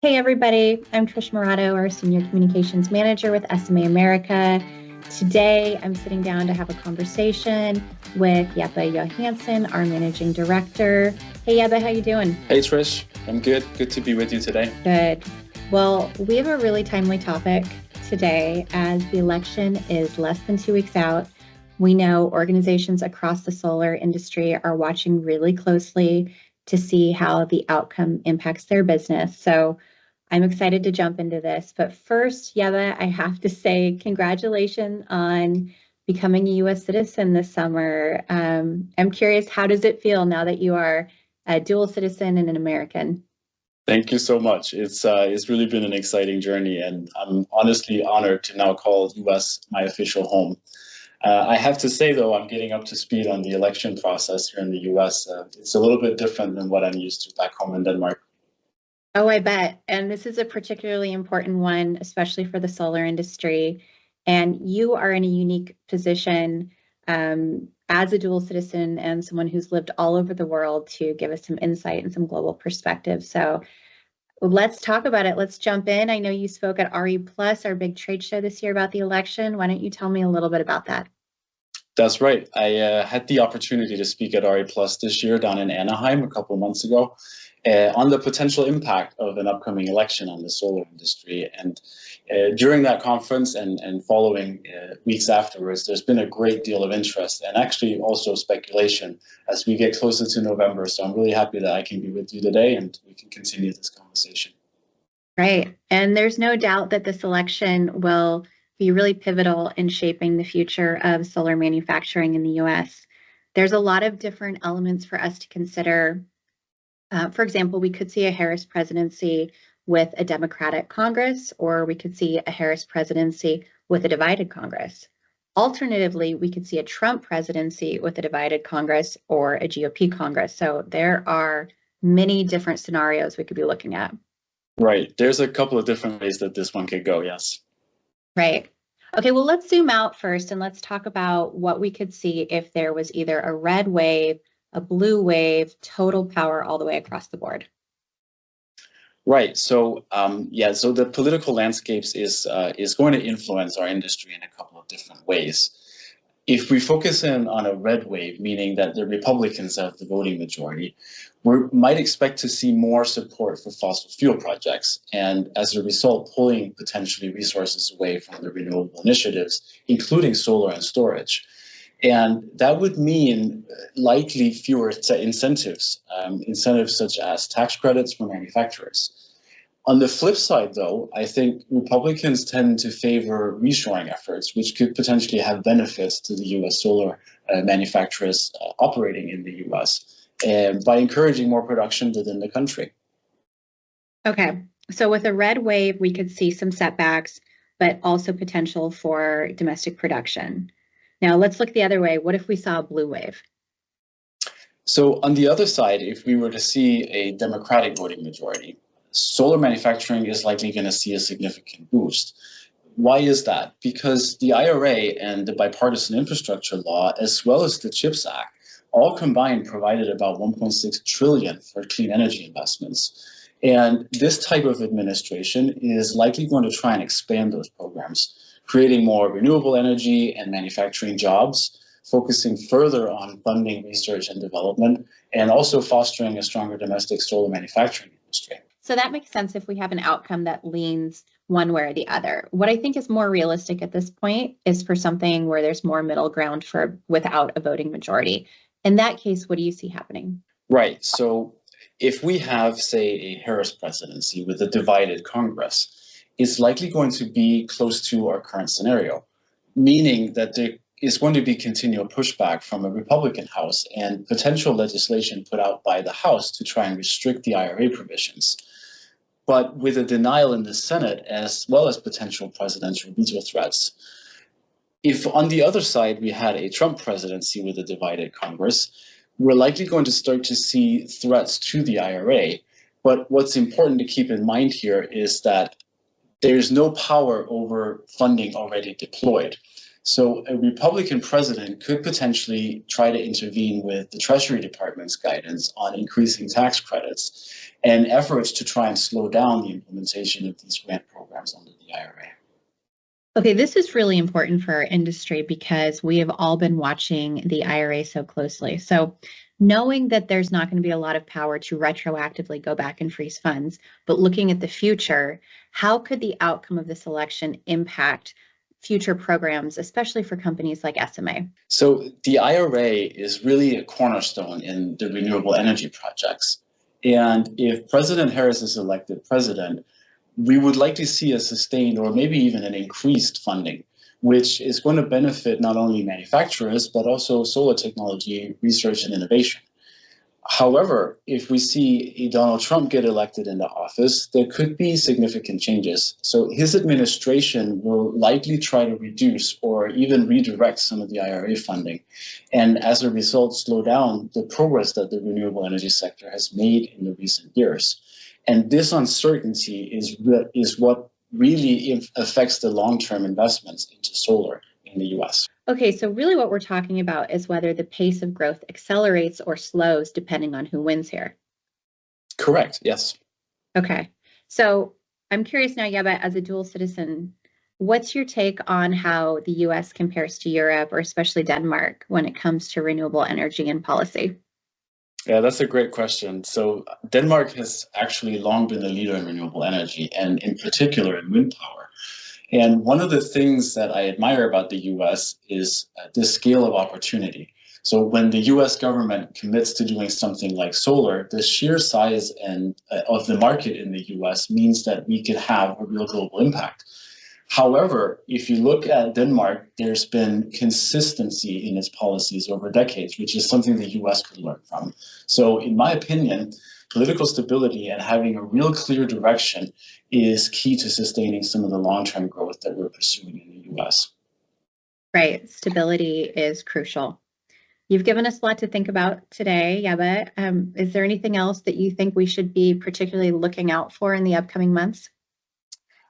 Hey everybody, I'm Trish Moratto, our Senior Communications Manager with SMA America. Today, I'm sitting down to have a conversation with Jeppe Johansen, our Managing Director. Hey Jeppe, how you doing? Hey Trish, I'm good. Good to be with you today. Good. Well, we have a really timely topic today as the election is less than 2 weeks out. We know organizations across the solar industry are watching really closely to see how the outcome impacts their business. So I'm excited to jump into this. But first, Jeppe, I have to say congratulations on becoming a U.S. citizen this summer. I'm curious, how does it feel now that you are a dual citizen and an American? Thank you so much. It's really been an exciting journey, and I'm honestly honored to now call US my official home. I have to say, though, I'm getting up to speed on the election process here in the US. It's a little bit different than what I'm used to back home in Denmark. Oh, I bet. And this is a particularly important one, especially for the solar industry. And you are in a unique position as a dual citizen and someone who's lived all over the world to give us some insight and some global perspective. So let's talk about it. Let's jump in. I know you spoke at RE Plus, our big trade show this year about the election. Why don't you tell me a little bit about that? That's right. I had the opportunity to speak at RE Plus this year down in Anaheim a couple of months ago on the potential impact of an upcoming election on the solar industry. And during that conference and following weeks afterwards, there's been a great deal of interest and actually also speculation as we get closer to November. So I'm really happy that I can be with you today and we can continue this conversation. Right. And there's no doubt that this election will be really pivotal in shaping the future of solar manufacturing in the US. There's a lot of different elements for us to consider. For example, we could see a Harris presidency with a Democratic Congress, or we could see a Harris presidency with a divided Congress. Alternatively, we could see a Trump presidency with a divided Congress or a GOP Congress. So there are many different scenarios we could be looking at. Right. There's a couple of different ways that this one could go, yes. Right. Okay, well, let's zoom out first and let's talk about what we could see if there was either a red wave, a blue wave, total power all the way across the board. Right. So, so the political landscapes is going to influence our industry in a couple of different ways. If we focus in on a red wave, meaning that the Republicans have the voting majority, we might expect to see more support for fossil fuel projects, and as a result, pulling potentially resources away from the renewable initiatives, including solar and storage. And that would mean likely fewer incentives, incentives such as tax credits for manufacturers. On the flip side, though, I think Republicans tend to favor reshoring efforts, which could potentially have benefits to the U.S. solar manufacturers operating in the U.S. By encouraging more production within the country. Okay, so with a red wave, we could see some setbacks, but also potential for domestic production. Now, let's look the other way. What if we saw a blue wave? So on the other side, if we were to see a Democratic voting majority, solar manufacturing is likely going to see a significant boost. Why is that? Because the IRA and the bipartisan infrastructure law, as well as the CHIPS Act, all combined provided about 1.6 trillion for clean energy investments. And this type of administration is likely going to try and expand those programs, creating more renewable energy and manufacturing jobs, focusing further on funding research and development, and also fostering a stronger domestic solar manufacturing industry. So that makes sense if we have an outcome that leans one way or the other. What I think is more realistic at this point is for something where there's more middle ground for without a voting majority. In that case, what do you see happening? Right. So if we have, say, a Harris presidency with a divided Congress, it's likely going to be close to our current scenario, meaning that there is going to be continual pushback from a Republican House and potential legislation put out by the House to try and restrict the IRA provisions. But with a denial in the Senate, as well as potential presidential veto threats. If on the other side we had a Trump presidency with a divided Congress, we're likely going to start to see threats to the IRA. But what's important to keep in mind here is that there's no power over funding already deployed. So a Republican president could potentially try to intervene with the Treasury Department's guidance on increasing tax credits and efforts to try and slow down the implementation of these grant programs under the IRA. Okay, this is really important for our industry because we have all been watching the IRA so closely. So knowing that there's not going to be a lot of power to retroactively go back and freeze funds, but looking at the future, how could the outcome of this election impact future programs, especially for companies like SMA? So the IRA is really a cornerstone in the renewable energy projects. And if President Harris is elected president, we would like to see a sustained or maybe even an increased funding, which is going to benefit not only manufacturers, but also solar technology research and innovation. However, if we see Donald Trump get elected into office, there could be significant changes. So his administration will likely try to reduce or even redirect some of the IRA funding, and as a result, slow down the progress that the renewable energy sector has made in the recent years. And this uncertainty is what really affects the long-term investments into solar in the US. Okay, so really what we're talking about is whether the pace of growth accelerates or slows depending on who wins here. Correct, yes. Okay, so I'm curious now, Jeppe, as a dual citizen, what's your take on how the US compares to Europe or especially Denmark when it comes to renewable energy and policy? Yeah, that's a great question. So Denmark has actually long been a leader in renewable energy, and in particular in wind power. And one of the things that I admire about the US is the scale of opportunity. So when the US government commits to doing something like solar, the sheer size of the market in the US means that we could have a real global impact. However, if you look at Denmark, there's been consistency in its policies over decades, which is something the US could learn from. So in my opinion, political stability and having a real clear direction is key to sustaining some of the long-term growth that we're pursuing in the US. Right, stability is crucial. You've given us a lot to think about today, Jeppe. Is there anything else that you think we should be particularly looking out for in the upcoming months?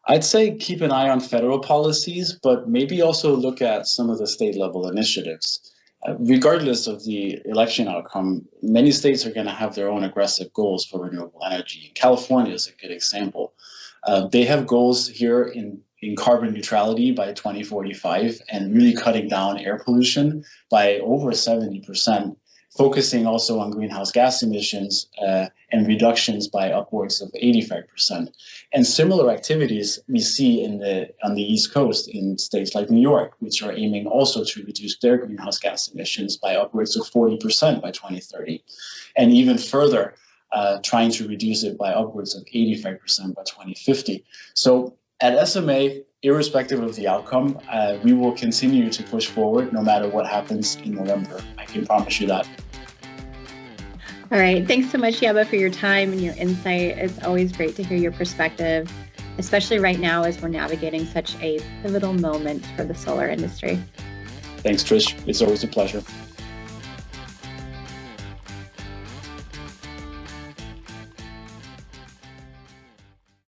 I'd say keep an eye on federal policies, but maybe also look at some of the state level initiatives. Regardless of the election outcome, many states are going to have their own aggressive goals for renewable energy. California is a good example. They have goals here in carbon neutrality by 2045 and really cutting down air pollution by over 70%, focusing also on greenhouse gas emissions and reductions by upwards of 85%. And similar activities we see on the East Coast in states like New York, which are aiming also to reduce their greenhouse gas emissions by upwards of 40% by 2030. And even further, trying to reduce it by upwards of 85% by 2050. So at SMA, irrespective of the outcome, we will continue to push forward no matter what happens in November. I can promise you that. All right. Thanks so much, Jeppe, for your time and your insight. It's always great to hear your perspective, especially right now as we're navigating such a pivotal moment for the solar industry. Thanks, Trish. It's always a pleasure.